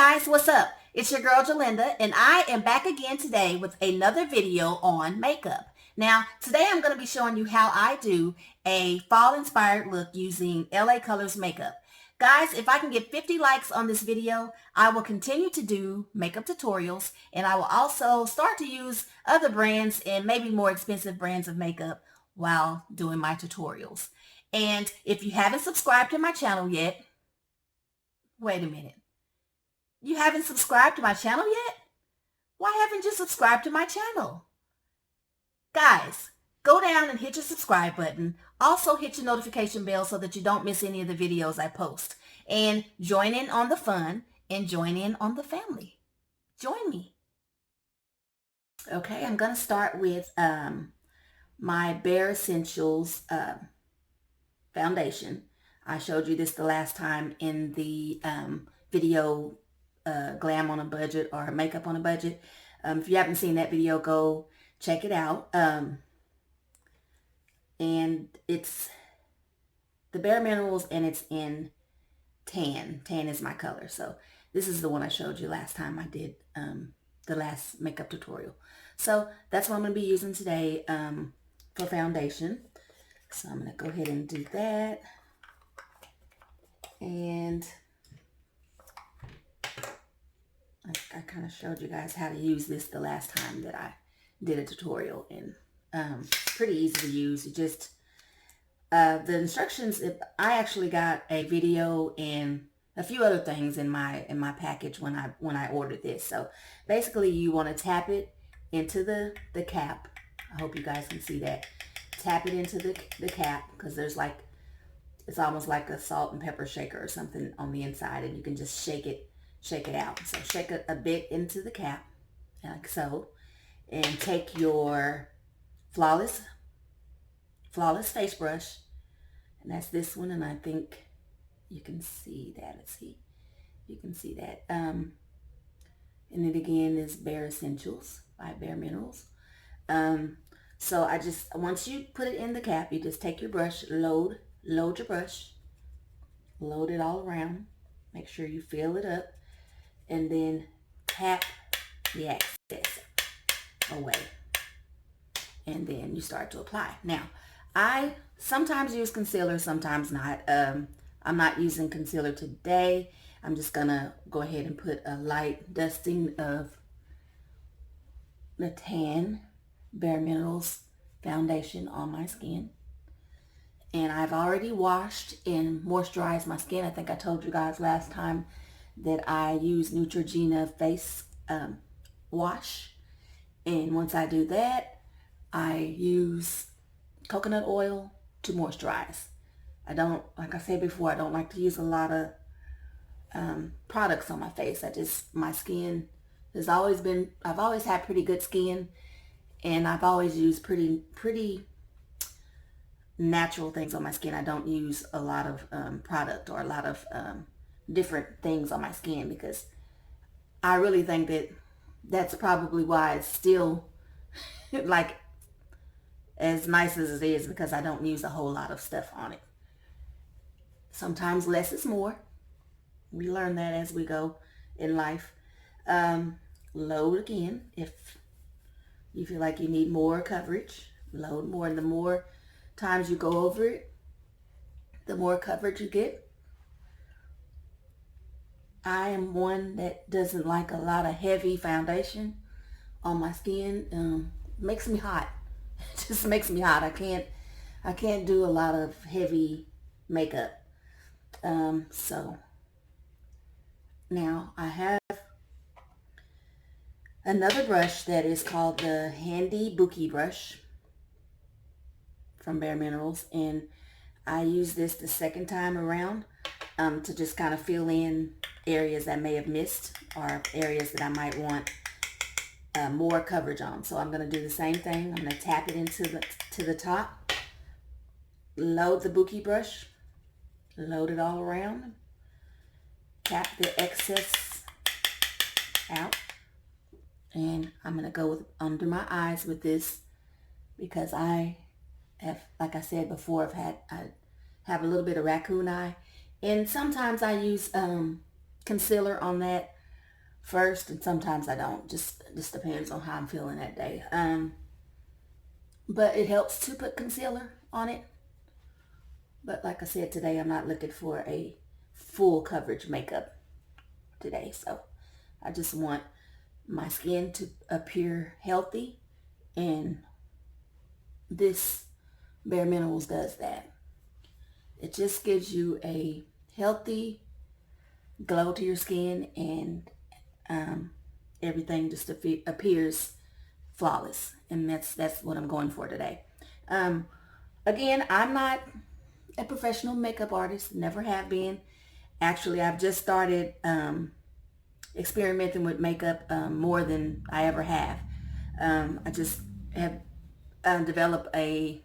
guys, what's up? It's your girl Gerlinda, and I am back again today with another video on makeup. Now, today I'm going to be showing you how I do a fall-inspired look using LA Colors makeup. Guys, if I can get 50 likes on this video, I will continue to do makeup tutorials, and I will also start to use other brands and maybe more expensive brands of makeup while doing my tutorials. And if you haven't subscribed to my channel yet, wait a minute. You haven't subscribed to my channel yet? Why haven't you subscribed to my channel? Guys, go down and hit your subscribe button. Also hit your notification bell so that you don't miss any of the videos I post. And join in on the fun and join in on the family. Join me. Okay, I'm going to start with my Bare Essentials foundation. I showed you this the last time in the video Glam on a Budget or Makeup on a Budget. If you haven't seen that video, go check it out. And it's the Bare Minerals, and it's in tan. Tan is my color. So this is the one I showed you last time I did the last makeup tutorial. So that's what I'm going to be using today for foundation. So I'm going to go ahead and do that. And I kind of showed you guys how to use this the last time that I did a tutorial, and pretty easy to use. You just the instructions. I actually got a video and a few other things in my package when I ordered this. So basically, you want to tap it into the cap. I hope you guys can see that. Tap it into the cap, because there's like, it's almost like a salt and pepper shaker or something on the inside, and you can just shake it out. So shake it a bit into the cap, like so, and take your flawless face brush, and that's this one, and I think you can see that. Let's see, you can see that. And it again is Bare Essentials by Bare Minerals. So once you put it in the cap, you just take your brush, load your brush, load it all around, make sure you fill it up, and then tap the excess away, and then you start to apply. Now, I sometimes use concealer, sometimes not. I'm not using concealer today. I'm just gonna go ahead and put a light dusting of the tan Bare Minerals foundation on my skin. And I've already washed and moisturized my skin. I think I told you guys last time that I use Neutrogena face wash. And once I do that, I use coconut oil to moisturize. I don't, like I said before, I don't like to use a lot of products on my face. My skin has always been, I've always had pretty good skin, and I've always used pretty natural things on my skin. I don't use a lot of product or a lot of different things on my skin, because I really think that's probably why it's still like as nice as it is, because I don't use a whole lot of stuff on it. Sometimes less is more. We learn that as we go in life. Load again. If you feel like you need more coverage, load more. And the more times you go over it, the more coverage you get. I am one that doesn't like a lot of heavy foundation on my skin. Makes me hot. It just makes me hot. I can't do a lot of heavy makeup. So now I have another brush that is called the Handy Bookie brush from Bare Minerals, and I use this the second time around to just kind of fill in areas I may have missed, or areas that I might want more coverage on. So I'm going to do the same thing. I'm going to tap it into the top, load the Bookie brush, load it all around, tap the excess out, and I'm going to go under my eyes with this, because I have, like I said before, I have a little bit of raccoon eye, and sometimes I use concealer on that first, and sometimes I don't. Just depends on how I'm feeling that day. But it helps to put concealer on it. But like I said, today I'm not looking for a full coverage makeup today. So I just want my skin to appear healthy, and this Bare Minerals does that. It just gives you a healthy glow to your skin, and everything just appears flawless, and that's what I'm going for today. Again, I'm not a professional makeup artist, never have been. Actually, I've just started experimenting with makeup more than I ever have. I just have developed I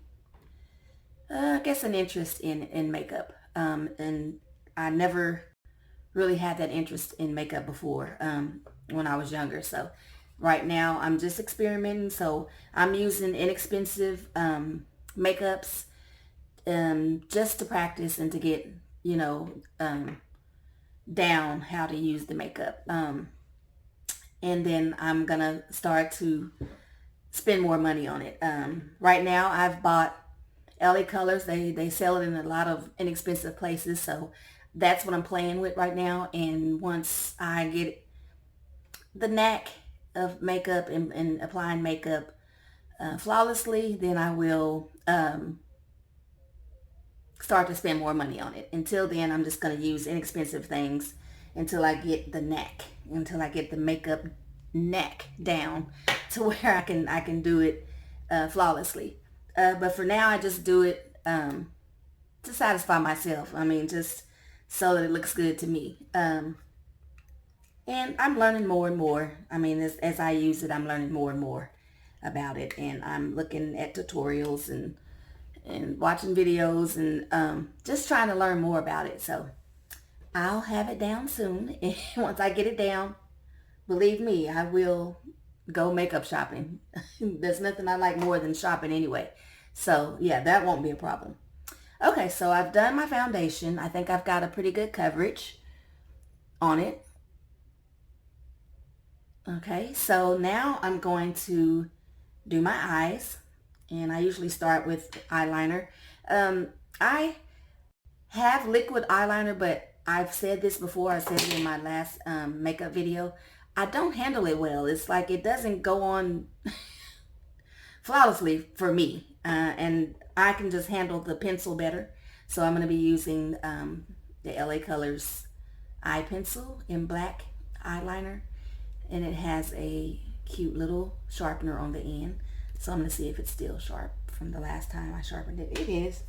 guess an interest in makeup, and I never really had that interest in makeup before when I was younger. So right now I'm just experimenting. So I'm using inexpensive makeups just to practice and to get, down how to use the makeup. And then I'm going to start to spend more money on it. Right now I've bought LA Colors. They sell it in a lot of inexpensive places. So that's what I'm playing with right now. And once I get the knack of makeup and applying makeup flawlessly, then I will start to spend more money on it. Until then, I'm just going to use inexpensive things until I get the knack, until I get the makeup knack down to where I can do it flawlessly. But for now, I just do it to satisfy myself. I mean, just so that it looks good to me. And I'm learning more and more. I mean, as I use it, I'm learning more and more about it. And I'm looking at tutorials and watching videos and just trying to learn more about it. So I'll have it down soon. And once I get it down, believe me, I will go makeup shopping. There's nothing I like more than shopping anyway. So yeah, that won't be a problem. Okay, so I've done my foundation. I think I've got a pretty good coverage on it. Okay, so now I'm going to do my eyes. And I usually start with eyeliner. I have liquid eyeliner, but I've said this before. I said it in my last makeup video. I don't handle it well. It's like it doesn't go on flawlessly for me. And I can just handle the pencil better. So I'm going to be using the LA Colors eye pencil in black eyeliner. And it has a cute little sharpener on the end. So I'm going to see if it's still sharp from the last time I sharpened it. It is.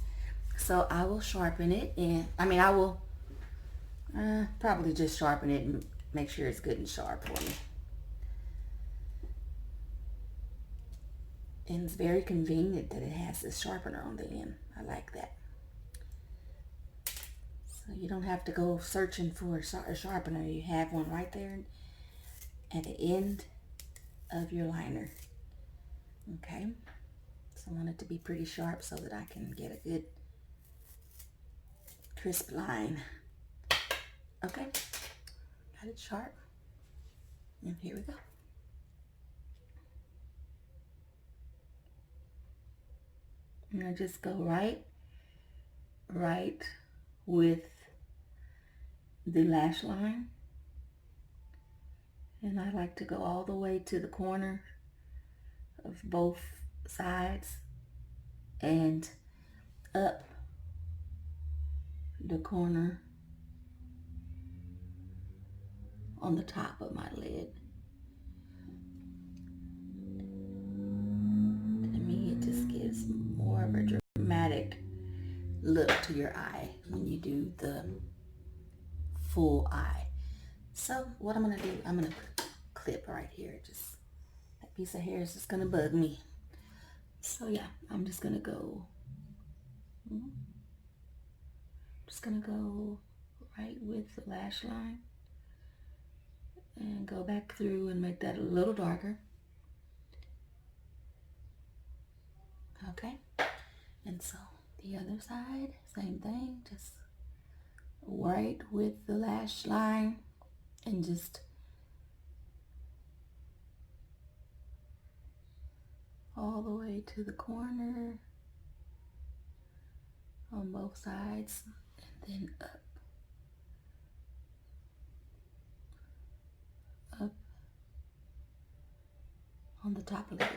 So I will sharpen it, and I will probably just sharpen it and make sure it's good and sharp for me. And it's very convenient that it has this sharpener on the end. I like that. So you don't have to go searching for a sharpener. You have one right there at the end of your liner. Okay, so I want it to be pretty sharp so that I can get a good crisp line. Okay, got it sharp, and here we go. And I just go right with the lash line, and I like to go all the way to the corner of both sides and up the corner on the top of my lid. To me, it just gives more of a dramatic look to your eye when you do the full eye. So what I'm going to do, I'm going to clip right here. Just that piece of hair is just going to bug me. So yeah, I'm just going to go, right with the lash line and go back through and make that a little darker. Okay, and so the other side, same thing, just right with the lash line and just all the way to the corner on both sides, and then up on the top of it.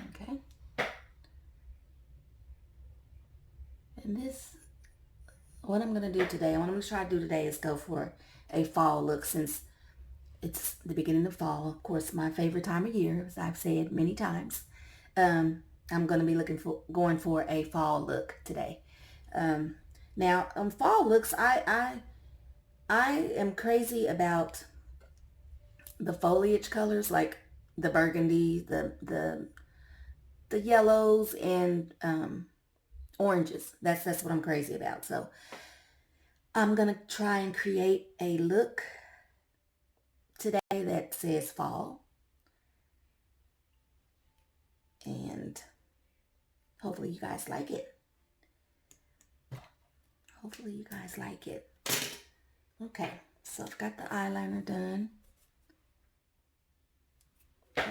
Okay. And this, what I'm going to do today, what I'm going to try to do today is go for a fall look, since it's the beginning of fall. Of course, my favorite time of year, as I've said many times. I'm going to be going for a fall look today. Now, on fall looks, I am crazy about the foliage colors, like the burgundy, the yellows, and oranges. That's what I'm crazy about. So I'm gonna try and create a look today that says fall, and hopefully you guys like it. Hopefully you guys like it. Okay, so I've got the eyeliner done. Okay.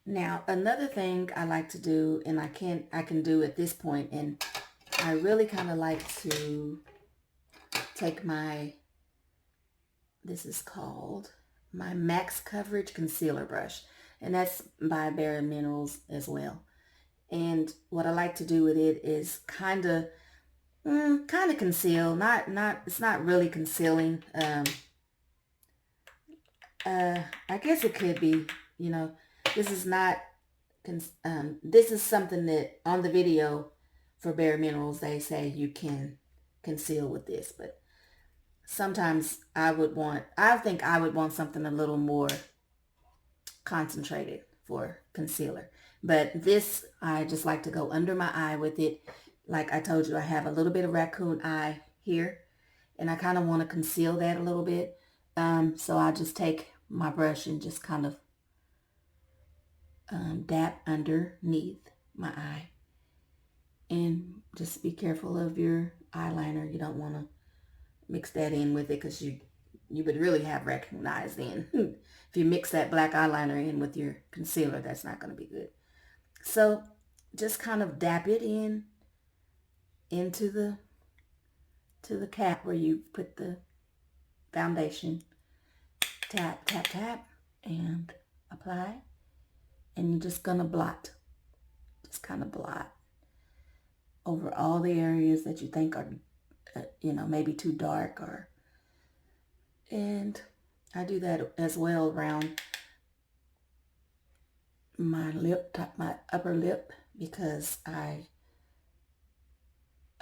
Now, another thing I like to do, and I can do at this point, and I really kind of like to take my, this is called my Max Coverage Concealer Brush, and that's by Bare Minerals as well. And what I like to do with it is kind of conceal, it's not really concealing. I guess it could be, you know, this is not, this is something that on the video for Bare Minerals, they say you can conceal with this, but sometimes I think I would want something a little more concentrated for concealer. But this, I just like to go under my eye with it. Like I told you, I have a little bit of raccoon eye here, and I kind of want to conceal that a little bit. So I just take my brush and just kind of dab underneath my eye. And just be careful of your eyeliner. You don't want to mix that in with it, because you would really have raccoon eyes then. If you mix that black eyeliner in with your concealer, that's not going to be good. So just kind of dab it into the cap where you put the foundation. Tap, tap, tap, and apply. And you're just going to blot. Just kind of blot over all the areas that you think are, maybe too dark, and I do that as well around my my upper lip, because I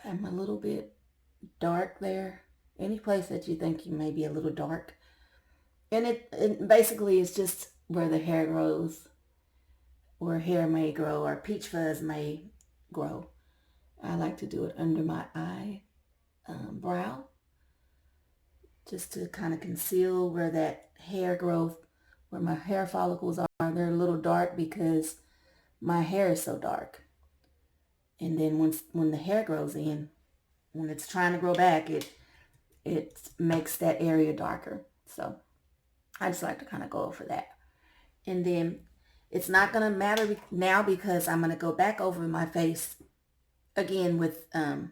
am a little bit dark there. Any place that you think you may be a little dark. And it basically is just where the hair grows, where hair may grow, or peach fuzz may grow. I like to do it under my brow, just to kind of conceal where that hair growth, where my hair follicles are. They're a little dark because my hair is so dark. And then when the hair grows in, when it's trying to grow back, it makes that area darker. So I just like to kind of go over that. And then it's not going to matter now, because I'm going to go back over my face again with a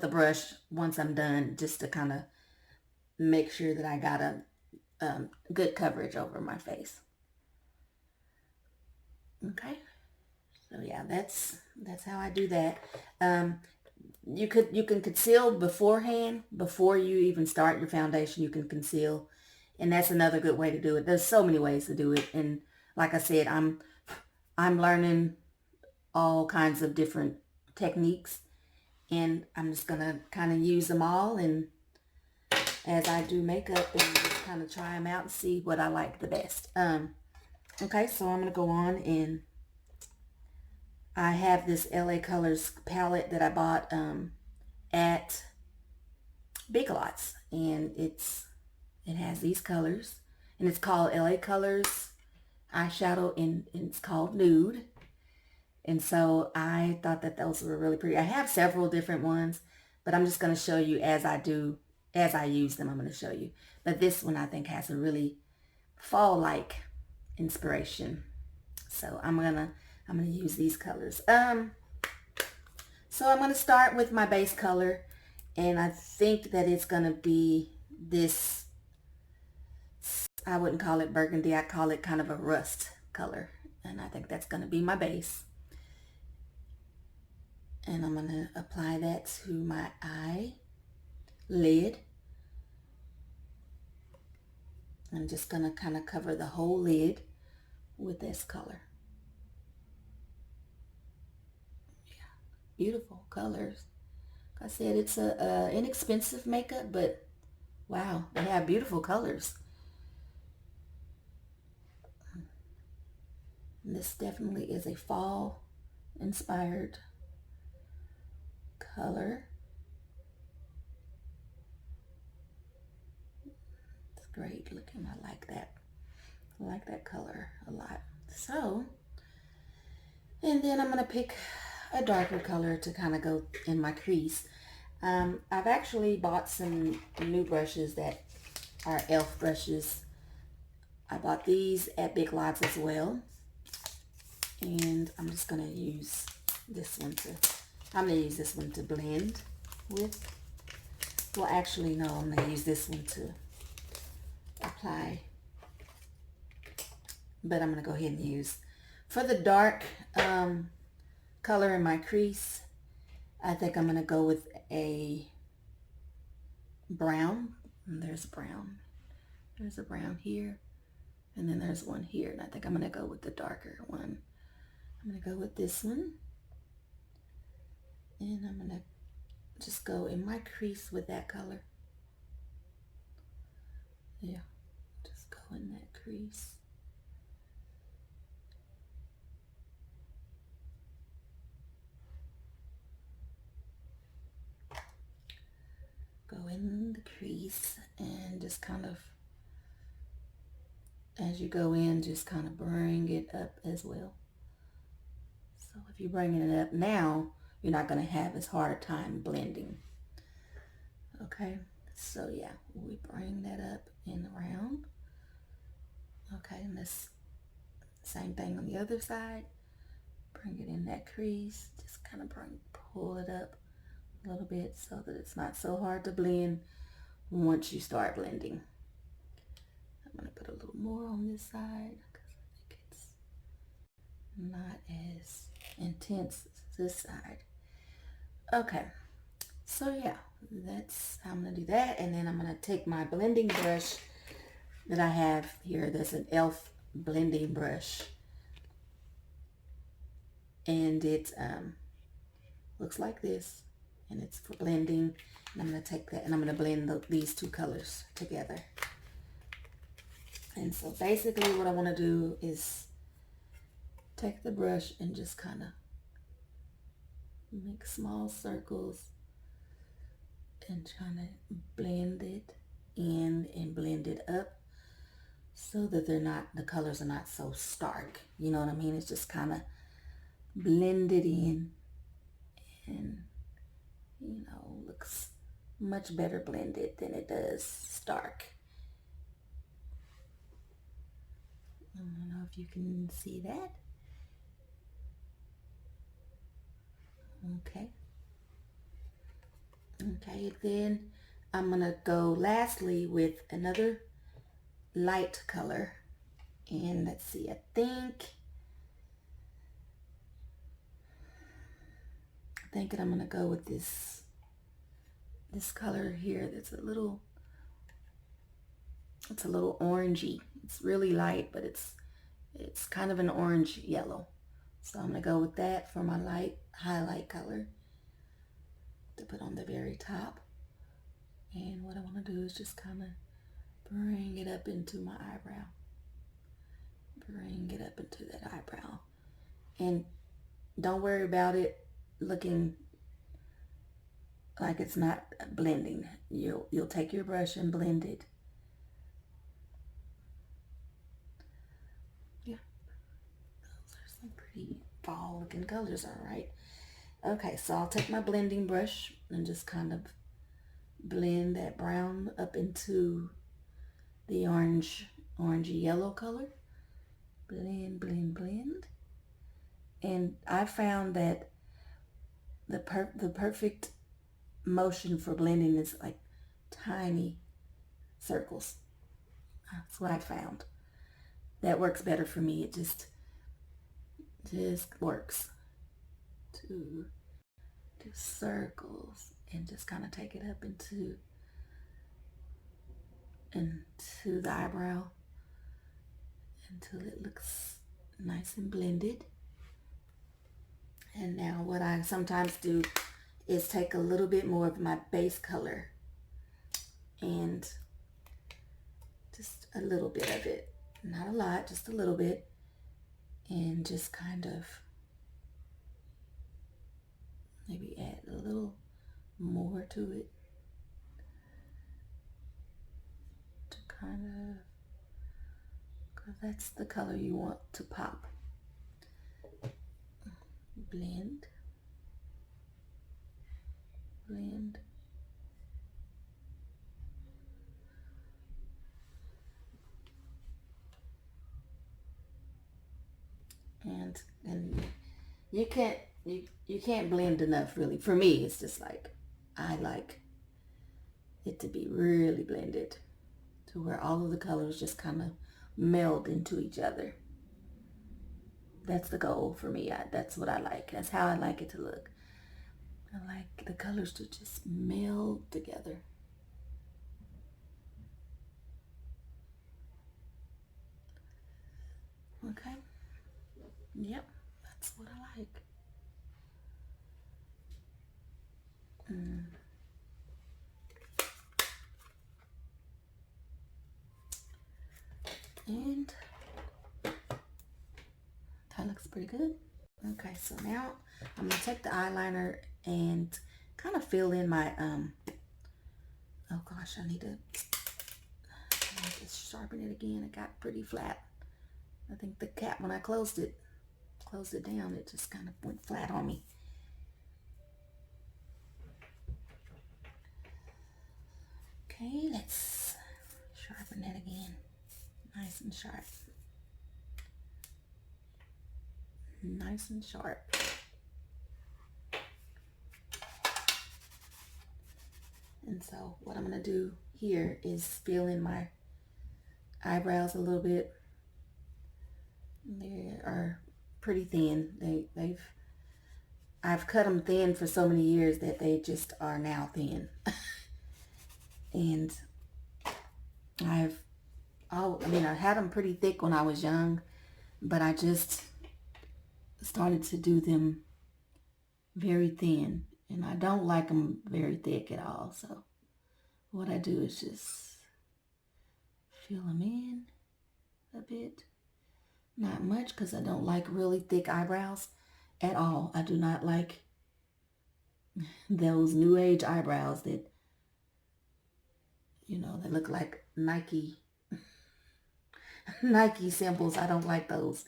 brush once I'm done, just to kind of make sure that I got a good coverage over my face. Okay, so yeah, that's how I do that. You can conceal beforehand, before you even start your foundation. You can conceal, and that's another good way to do it. There's so many ways to do it, and like I said, I'm learning all kinds of different techniques, and I'm just gonna kind of use them all, and as I do makeup, and just kind of try them out and see what I like the best. Okay, so I'm gonna go on, and I have this LA Colors palette that I bought at Big Lots, and it has these colors, and it's called LA Colors Eyeshadow, and it's called Nude. And so I thought that those were really pretty. I have several different ones, but I'm just going to show you as I do as I use them, I'm going to show you. But this one I think has a really fall-like inspiration. So I'm gonna use these colors. So I'm gonna start with my base color, and I think that it's gonna be this. I wouldn't call it burgundy. I call it kind of a rust color, and I think that's gonna be my base. And I'm gonna apply that to my eyelid. I'm just gonna kind of cover the whole lid with this color. Beautiful colors. Like I said, it's a inexpensive makeup, but wow, they have beautiful colors. And this definitely is a fall inspired color. It's great looking. I like that. I like that color a lot. So, and then I'm going to pick a darker color to kind of go in my crease. I've actually bought some new brushes that are e.l.f. brushes. I bought these at Big Lots as well. And I'm just going to use this one to blend with. Well, actually, no, I'm going to use this one to apply. But I'm going to go ahead and use, for the dark color in my crease, I think I'm going to go with a brown. And there's brown. There's a brown here. And then there's one here. And I think I'm going to go with the darker one. I'm going to go with this one. And I'm going to just go in my crease with that color. Yeah, just go in that crease. Go in the crease and just kind of, as you go in, just kind of bring it up as well. So if you're bringing it up now, you're not going to have as hard a time blending. Okay, so yeah, we bring that up and around. Okay, and this same thing on the other side. Bring it in that crease. Just kind of pull it up a little bit so that it's not so hard to blend once you start blending. I'm going to put a little more on this side because I think it's not as intense as this side. Okay, so yeah, that's how I'm going to do that. And then I'm going to take my blending brush that I have here. There's an e.l.f. blending brush. And it looks like this. And it's for blending. And I'm going to take that and I'm going to blend these two colors together. And so basically what I want to do is take the brush and just kind of make small circles and trying to blend it in and blend it up so that the colors are not so stark. You know what I mean? It's just kind of blended in and, you know, looks much better blended than it does stark. I don't know if you can see that. Okay. Okay, then I'm gonna go lastly with another light color. And let's see, I think I'm gonna go with this color here that's a little orangey. It's really light, but it's kind of an orange yellow. So I'm gonna go with that for my light highlight color to put on the very top. And what I want to do is just kind of bring it up into my eyebrow. Bring it up into that eyebrow. And don't worry about it looking like it's not blending. You'll take your brush and blend it. Yeah, those are some pretty fall looking colors, all right. Okay, so I'll take my blending brush and just kind of blend that brown up into the orangey yellow color. Blend, blend, blend. And I found that the perfect motion for blending is like tiny circles. That's what I found. That works better for me. It just works to do circles and just kind of take it up into the eyebrow until it looks nice and blended. And now what I sometimes do is take a little bit more of my base color and just a little bit of it, not a lot, just a little bit, and just kind of maybe add a little more to it to kind of, because that's the color you want to pop. Blend, blend, and you can't blend enough, really. For me, it's just like I like it to be really blended to where all of the colors just kind of meld into each other. That's the goal for me. That's what I like. That's how I like it to look. I like the colors to just meld together. Okay. Yep, that's what I like. And that looks pretty good. Okay, so now I'm gonna take the eyeliner and kind of fill in my oh gosh, I need to sharpen it again. It got pretty flat. I think the cap, when I closed it down, it just kind of went flat on me. Okay, let's sharpen that again. Nice and sharp. Nice and sharp. And so what I'm going to do here is fill in my eyebrows a little bit. They are pretty thin. I've cut them thin for so many years that they just are now thin. And I had them pretty thick when I was young, but I just started to do them very thin, and I don't like them very thick at all. So what I do is just fill them in a bit. Not much, because I don't like really thick eyebrows at all. I do not like those new age eyebrows that, that look like Nike symbols. I don't like those.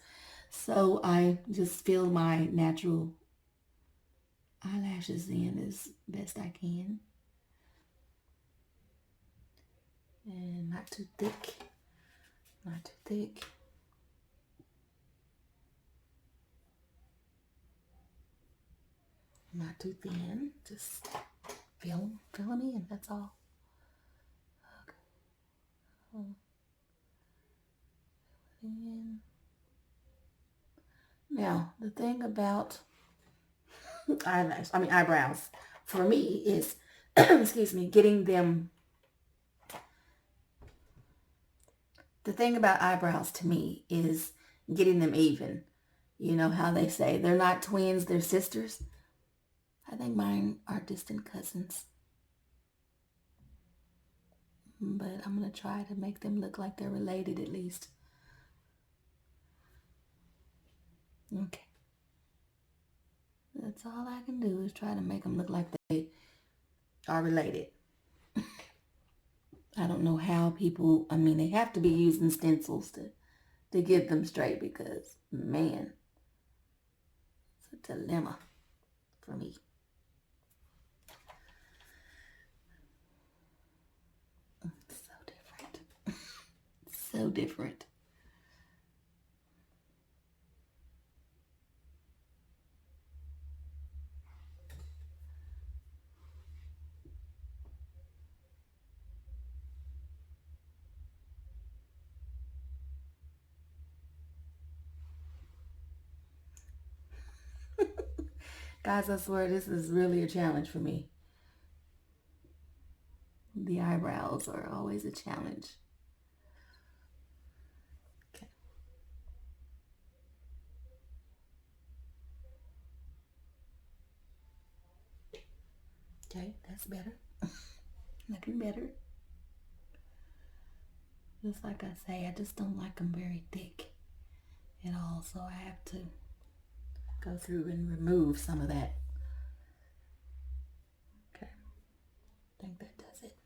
So I just fill my natural eyelashes in as best I can. And not too thick. Not too thick. Not too thin. Just fill them in. That's all. Okay. Now, the thing about eyebrows for me is, excuse me, getting them. The thing about eyebrows to me is getting them even. You know how they say they're not twins, they're sisters. I think mine are distant cousins. But I'm going to try to make them look like they're related at least. Okay. That's all I can do is try to make them look like they are related. I don't know how people, they have to be using stencils to get them straight, because, man, it's a dilemma for me. So different. Guys, I swear this is really a challenge for me. The eyebrows are always a challenge. Okay. Okay, that's better. Looking better. Just like I say, I just don't like them very thick at all, so I have to go through and remove some of that. Okay, I think that does it.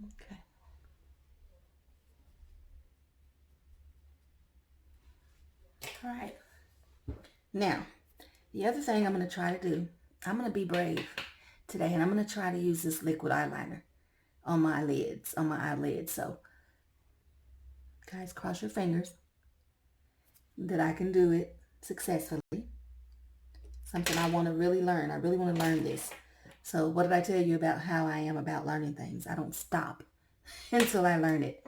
Okay. All right. Now, the other thing I'm going to try to do, I'm going to be brave today, and I'm going to try to use this liquid eyeliner on my lids, on my eyelids. So, guys, cross your fingers that I can do it successfully. Something I want to really learn. I really want to learn this. So what did I tell you about how I am about learning things? I don't stop until I learn it.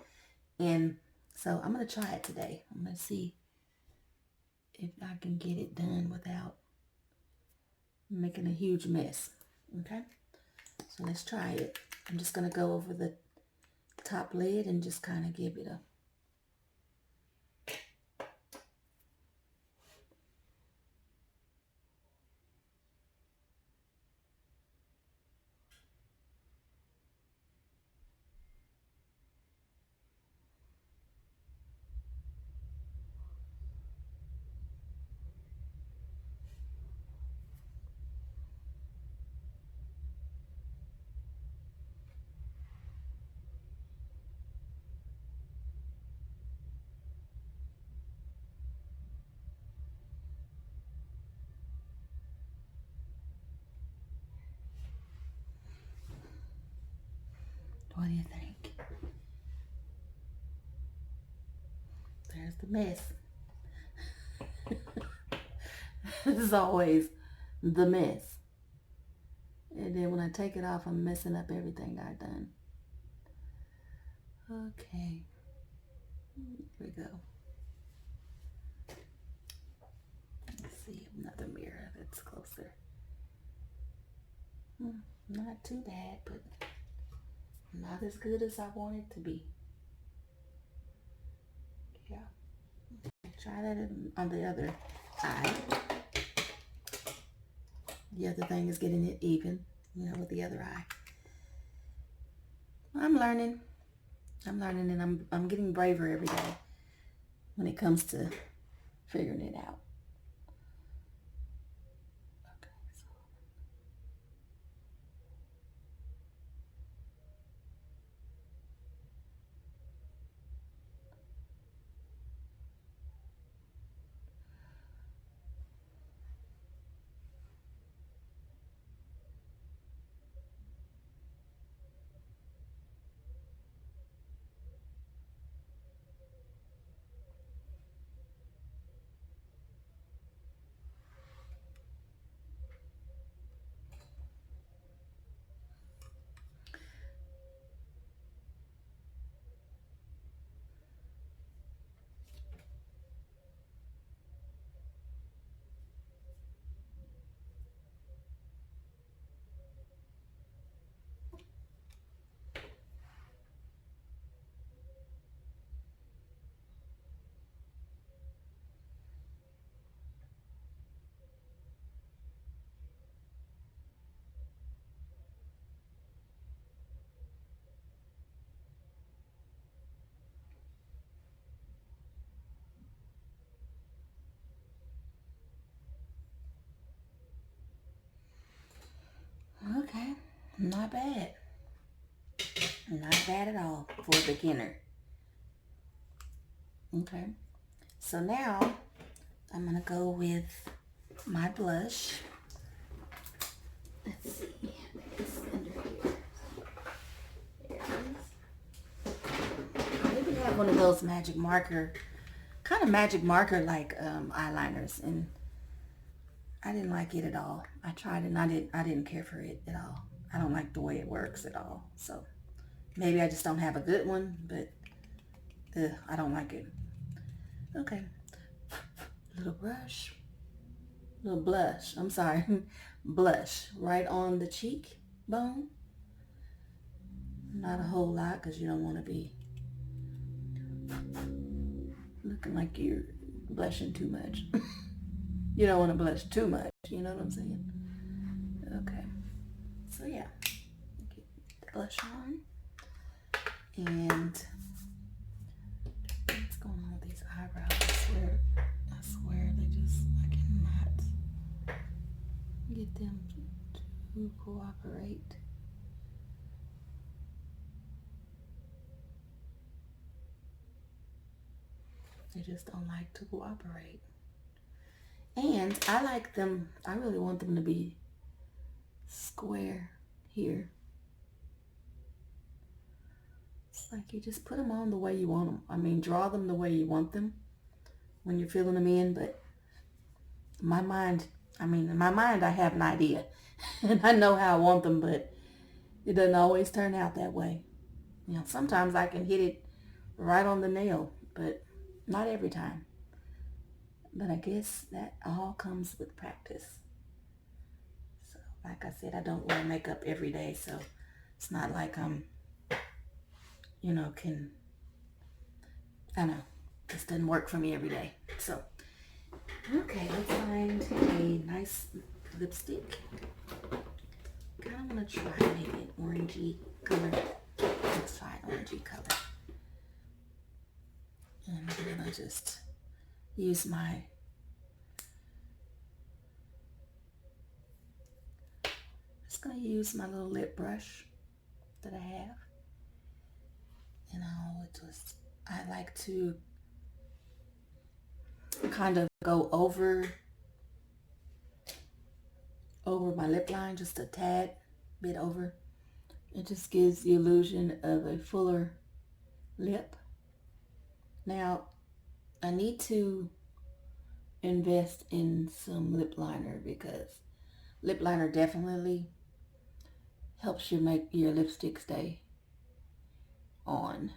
And so I'm going to try it today. I'm going to see if I can get it done without making a huge mess. Okay? So let's try it. I'm just going to go over the top lid and just kind of give it a... What do you think? There's the mess. This is always the mess. And then when I take it off, I'm messing up everything I've done. Okay. Here we go. Let's see another mirror that's closer. Not too bad, but not as good as I want it to be. Yeah. Try that on the other eye. The other thing is getting it even, with the other eye. I'm learning. And I'm getting braver every day when it comes to figuring it out. Okay, not bad. Not bad at all for a beginner. Okay, so now I'm gonna go with my blush. Let's see, it's under here. There it is. one of those magic marker, kind of magic marker like eyeliners, and I didn't like it at all. I tried it and I didn't care for it at all. I don't like the way it works at all. So maybe I just don't have a good one, but I don't like it. Okay. Little brush. Little blush. I'm sorry. Blush right on the cheek bone. Not a whole lot because you don't want to be looking like you're blushing too much. You don't want to blush too much. You know what I'm saying? Okay. So yeah. Get the blush on. And what's going on with these eyebrows? I swear they just, I cannot get them to cooperate. They just don't like to cooperate. And I like them, I really want them to be square here. It's like you just put them on the way you want them. I mean, draw them the way you want them when you're filling them in. But in my mind, I have an idea. And I know how I want them, but it doesn't always turn out that way. You know, sometimes I can hit it right on the nail, but not every time. But I guess that all comes with practice. So, like I said, I don't wear makeup every day, so it's not like I'm, I don't know, this doesn't work for me every day. So, okay, let's find a nice lipstick. Kind of want to try maybe an orangey color. Let's try an orangey color. And I'm going to just use my little lip brush that I have. And I like to kind of go over my lip line, just a tad bit over. It just gives the illusion of a fuller lip. Now, I need to invest in some lip liner because lip liner definitely helps you make your lipstick stay on.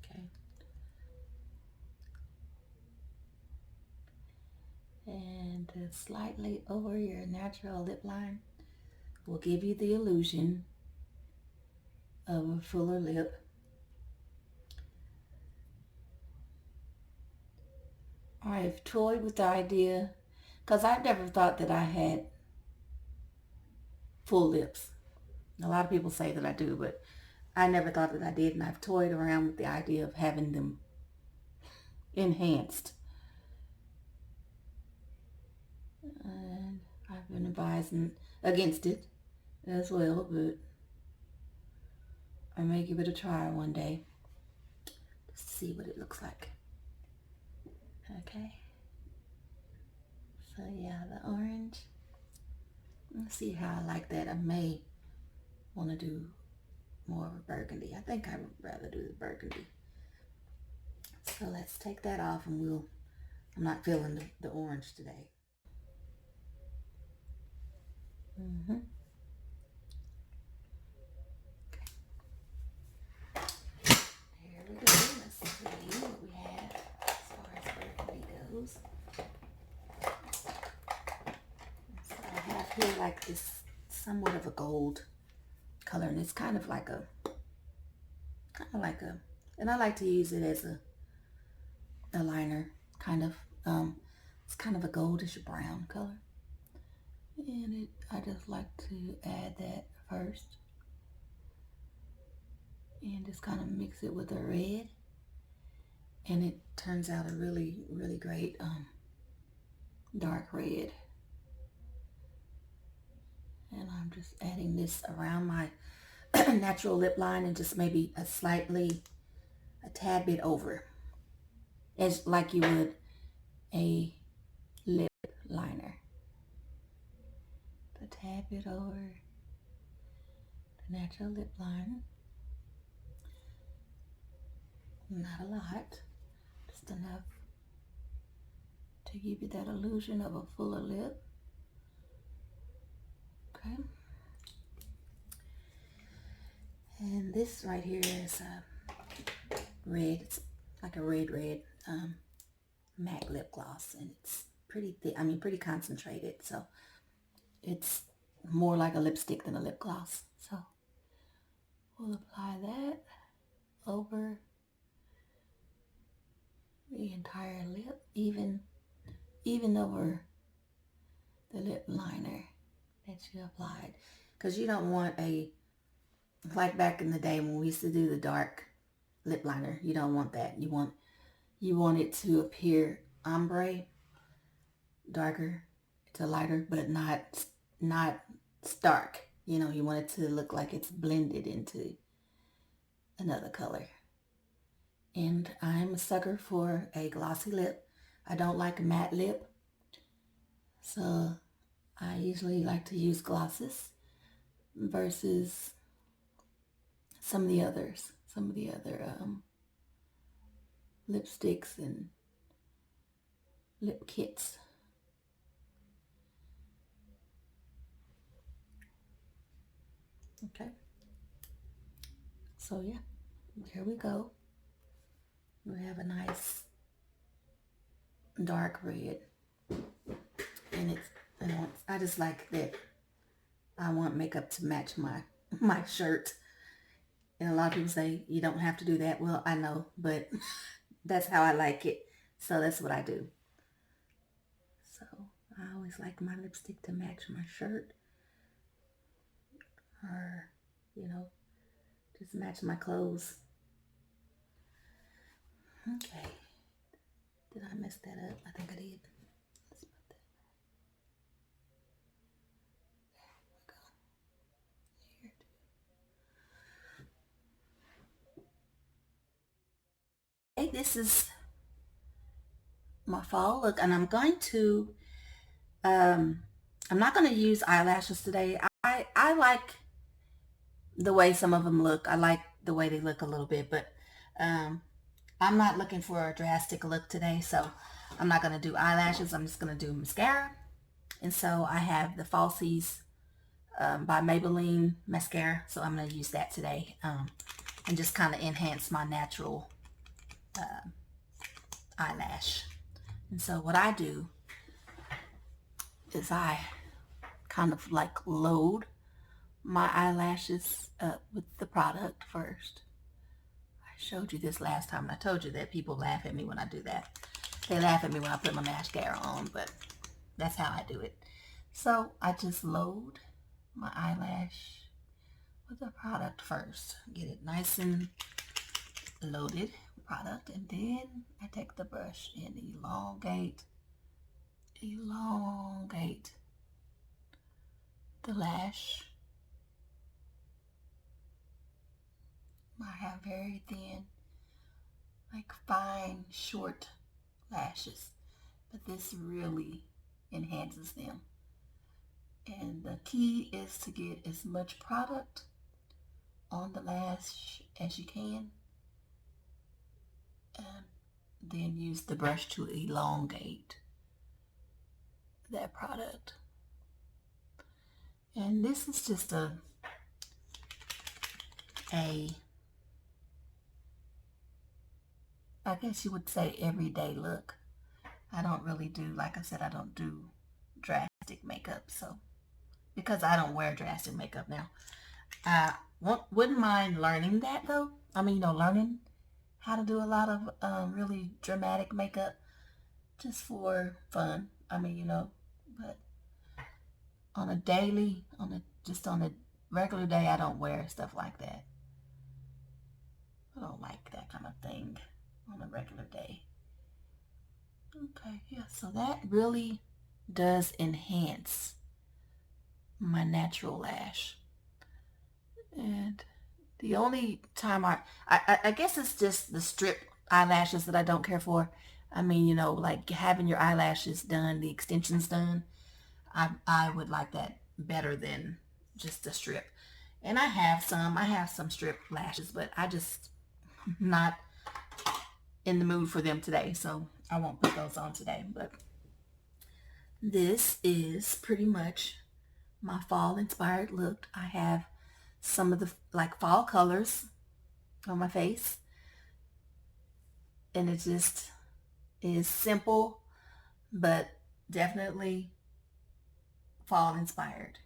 Okay. And slightly over your natural lip line will give you the illusion of a fuller lip. I've toyed with the idea because I've never thought that I had full lips. A lot of people say that I do, but I never thought that I did, and I've toyed around with the idea of having them enhanced. And I've been advising against it as well, but I may give it a try one day just to see what it looks like. Okay. So yeah, the orange. Let's see how I like that. I may want to do more of a burgundy. I think I would rather do the burgundy. So let's take that off, and I'm not feeling the orange today. Okay. Here we go. Let's see what we have as far as burgundy goes. So I have here like this somewhat of a gold color, and it's kind of like a, and I like to use it as a liner, kind of. It's kind of a goldish brown color. And I just like to add that first. And just kind of mix it with the red. And it turns out a really, really great dark red. And I'm just adding this around my natural lip line and just maybe a tad bit over. As like you would a lip liner. A tad bit over the natural lip line. Not a lot, just enough to give you that illusion of a fuller lip. Okay. And this right here is red. It's like a red MAC lip gloss, and it's pretty thick. I mean, pretty concentrated. So it's more like a lipstick than a lip gloss. So we'll apply that over the entire lip, even over the lip liner that you applied, because you don't want like back in the day when we used to do the dark lip liner, you don't want that. You want it to appear ombre, darker to lighter, but not stark. You know, you want it to look like it's blended into another color. And I'm a sucker for a glossy lip. I don't like a matte lip, so I usually like to use glosses versus some of the other lipsticks and lip kits. Okay, so yeah, here we go. We have a nice dark red, and I just like that. I want makeup to match my shirt, and a lot of people say you don't have to do that. Well, I know, but that's how I like it, so that's what I do. So I always like my lipstick to match my shirt, or just match my clothes. Okay, did I mess that up? I think I did. Let's put that. There we go. Here. Hey, this is my fall look, and I'm going to I'm not going to use eyelashes today. I like the way some of them look. I like the way they look a little bit, but I'm not looking for a drastic look today, so I'm not going to do eyelashes. I'm just going to do mascara. And so I have the Falsies by Maybelline mascara, so I'm going to use that today and just kind of enhance my natural eyelash. And so what I do is I kind of like load my eyelashes up with the product first. I showed you this last time, and I told you that people laugh at me when I do that. They laugh at me when I put my mascara on, but that's how I do it. So I just load my eyelash with the product first. Get it nice and loaded product, and then I take the brush and elongate the lash. I have very thin, like fine, short lashes, but this really enhances them. And the key is to get as much product on the lash as you can, and then use the brush to elongate that product. And this is just a I guess you would say everyday look. I don't really do, like I said, I don't do drastic makeup, so because I don't wear drastic makeup now. I wouldn't mind learning that though. I mean, learning how to do a lot of really dramatic makeup just for fun. I mean, but on a daily, just on a regular day, I don't wear stuff like that. I don't like that kind of thing on a regular day. Okay, yeah, so that really does enhance my natural lash. And the only time I guess it's just the strip eyelashes that I don't care for. I mean, like having your eyelashes done, the extensions done, I would like that better than just a strip. And I have some strip lashes, but I just not in the mood for them today, so I won't put those on today. But this is pretty much my fall inspired look. I have some of the like fall colors on my face, and it just is simple but definitely fall inspired.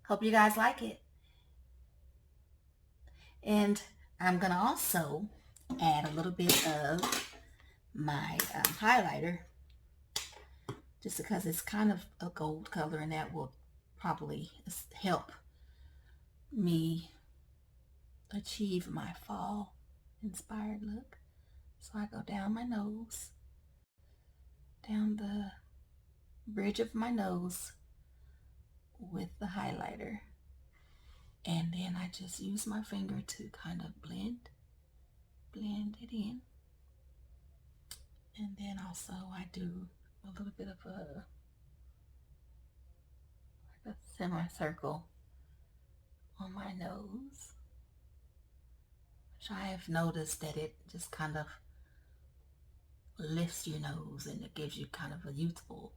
Hope you guys like it. And I'm gonna also add a little bit of my highlighter, just because it's kind of a gold color, and that will probably help me achieve my fall inspired look. So I go down my nose, down the bridge of my nose with the highlighter, and then I just use my finger to kind of blend it in. And then also I do a little bit of a semicircle on my nose, which I have noticed that it just kind of lifts your nose, and it gives you kind of a youthful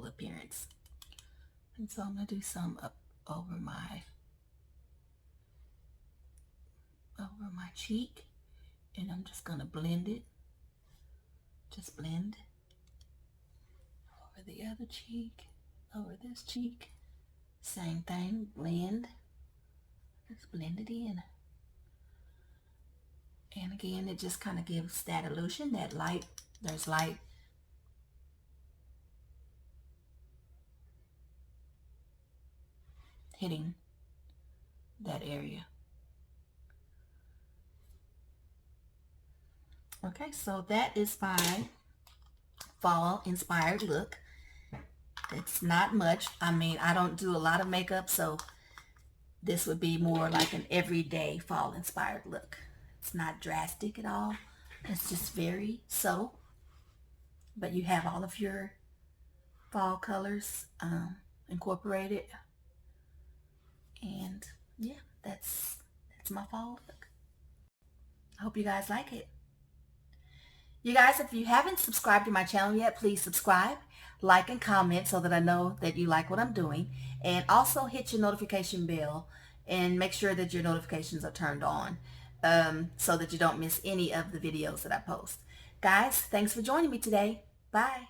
appearance. And so I'm gonna do some up over my cheek, and I'm just gonna blend it. Just blend over the other cheek, over this cheek. Same thing, blend. Just blend it in. And again, it just kind of gives that illusion that there's light hitting that area. Okay, so that is my fall inspired look. It's not much. I mean, I don't do a lot of makeup, so this would be more like an everyday fall inspired look. It's not drastic at all. It's just very subtle. But you have all of your fall colors incorporated. And yeah, that's my fall look. I hope you guys like it. You guys, if you haven't subscribed to my channel yet, please subscribe, like, and comment so that I know that you like what I'm doing. And also hit your notification bell and make sure that your notifications are turned on so that you don't miss any of the videos that I post. Guys, thanks for joining me today. Bye.